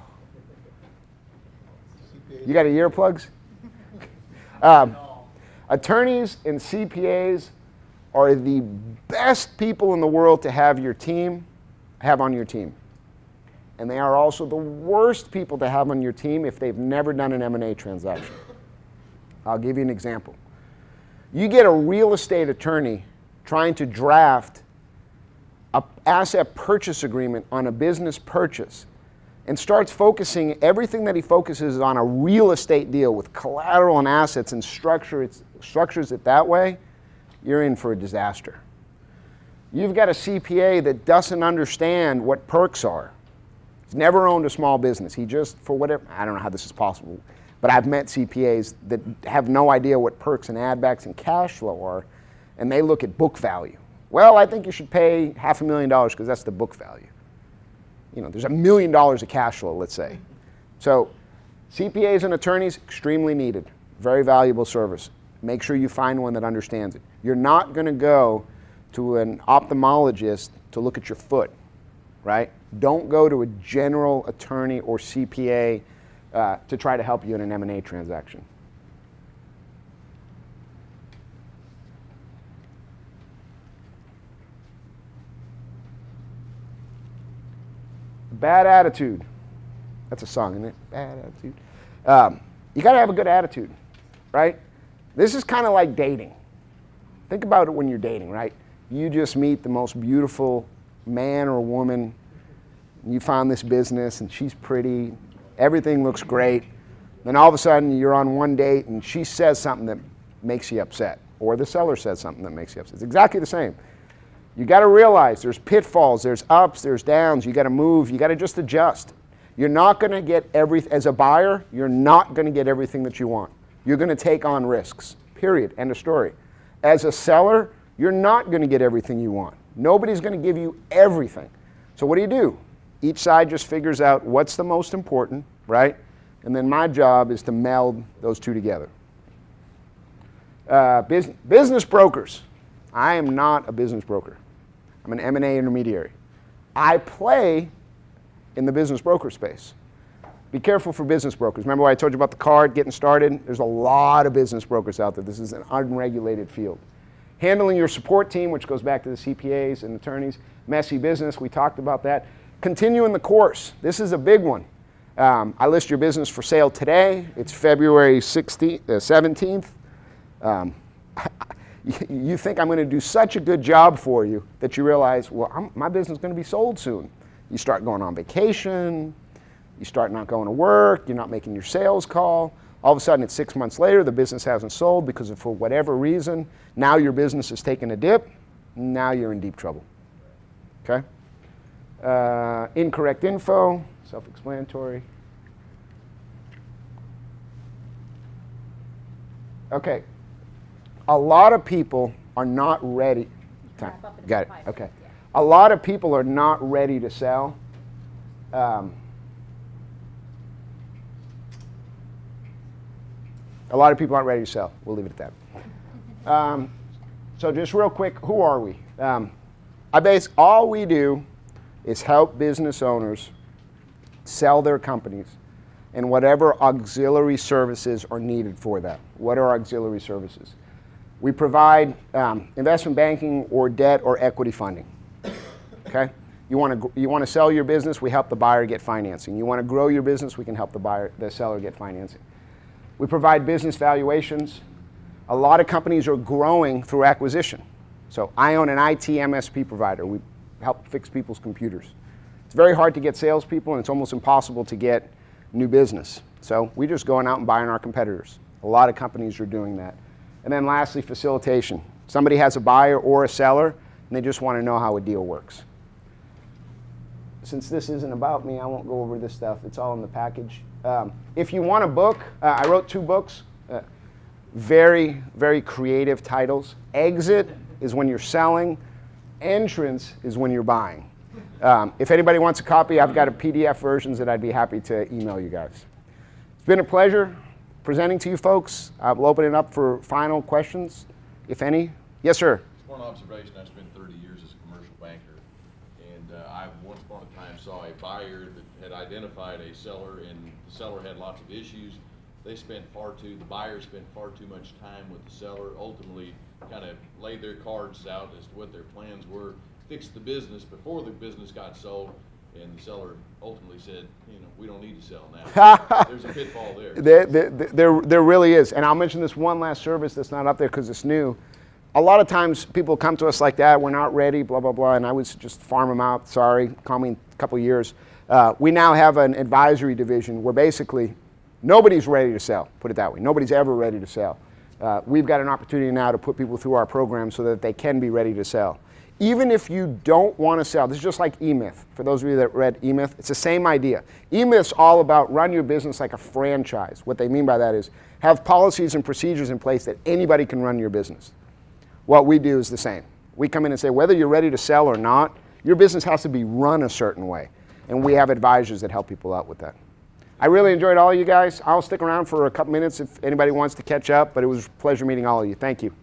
You got earplugs? Attorneys and CPAs are the best people in the world to have on your team. and they are also the worst people to have on your team if they've never done an M&A transaction. I'll give you an example. You get a real estate attorney trying to draft an asset purchase agreement on a business purchase and starts focusing, everything that he focuses on a real estate deal with collateral and assets and structures it that way, you're in for a disaster. You've got a CPA that doesn't understand what perks are. He's never owned a small business. He just, for whatever, I don't know how this is possible, but I've met CPAs that have no idea what perks and add backs and cash flow are, and they look at book value. Well, I think you should pay $500,000 because that's the book value. You know, there's $1 million of cash flow, let's say. So CPAs and attorneys, extremely needed. Very valuable service. Make sure you find one that understands it. You're not going to go to an ophthalmologist to look at your foot, right? Don't go to a general attorney or CPA to try to help you in an M&A transaction. Bad attitude. That's a song, isn't it? Bad attitude. You got to have a good attitude, right? This is kind of like dating. Think about it when you're dating, right? You just meet the most beautiful man or woman. You found this business and she's pretty. Everything looks great. Then all of a sudden you're on one date and she says something that makes you upset. Or the seller says something that makes you upset. It's exactly the same. You got to realize there's pitfalls, there's ups, there's downs. You got to move. You got to just adjust. You're not going to get everything, as a buyer, you're not going to get everything that you want. You're going to take on risks, period, end of story. As a seller, you're not going to get everything you want. Nobody's going to give you everything. So what do? Each side just figures out what's the most important, right? And then my job is to meld those two together. Business brokers. I am not a business broker. I'm an M&A intermediary. I play in the business broker space. Be careful for business brokers. Remember what I told you about the card getting started? There's a lot of business brokers out there. This is an unregulated field. Handling your support team, which goes back to the CPAs and attorneys. Messy business, we talked about that. Continuing the course. This is a big one. I list your business for sale today. It's February 17th. You think I'm going to do such a good job for you that you realize, well, my business is going to be sold soon. You start going on vacation. You start not going to work. You're not making your sales call. All of a sudden, it's 6 months later. The business hasn't sold because of, for whatever reason, now your business is taking a dip. Now you're in deep trouble. Okay? Incorrect info, self-explanatory. Okay. A lot of people are not ready. Got it. Okay. A lot of people are not ready to sell. A lot of people aren't ready to sell. We'll leave it at that. So just real quick, who are we? All we do is help business owners sell their companies and whatever auxiliary services are needed for that. What are auxiliary services? We provide investment banking or debt or equity funding. Okay? You want to sell your business, we help the buyer get financing. You want to grow your business, we can help the seller get financing. We provide business valuations. A lot of companies are growing through acquisition. So I own an IT MSP provider. We help fix people's computers. It's very hard to get salespeople, and it's almost impossible to get new business. So we're just going out and buying our competitors. A lot of companies are doing that. And then lastly, facilitation. Somebody has a buyer or a seller, and they just want to know how a deal works. Since this isn't about me, I won't go over this stuff. It's all in the package. If you want a book, I wrote 2 books. Very, very creative titles. Exit is when you're selling. Entrance is when you're buying. If anybody wants a copy, I've got a PDF versions that I'd be happy to email you guys. It's been a pleasure presenting to you folks. I'll open it up for final questions, if any. Yes, sir. One observation, I spent 30 years as a commercial banker, and I once upon a time saw a buyer that had identified a seller, and the seller had lots of issues. The buyer spent far too much time with the seller, ultimately kind of laid their cards out as to what their plans were, fixed the business before the business got sold, And the seller ultimately said, you know, we don't need to sell now. There's a pitfall there. There really is. And I'll mention this one last service that's not up there because it's new. A lot of times people come to us like that, we're not ready, blah, blah, blah, and I would just farm them out, sorry, call me in a couple of years. We now have an advisory division where basically nobody's ready to sell, put it that way. Nobody's ever ready to sell. We've got an opportunity now to put people through our program so that they can be ready to sell. Even if you don't want to sell, this is just like E-Myth. For those of you that read E-Myth, it's the same idea. E-Myth's all about run your business like a franchise. What they mean by that is have policies and procedures in place that anybody can run your business. What we do is the same. We come in and say, whether you're ready to sell or not, your business has to be run a certain way. And we have advisors that help people out with that. I really enjoyed all of you guys. I'll stick around for a couple minutes if anybody wants to catch up, but it was a pleasure meeting all of you. Thank you.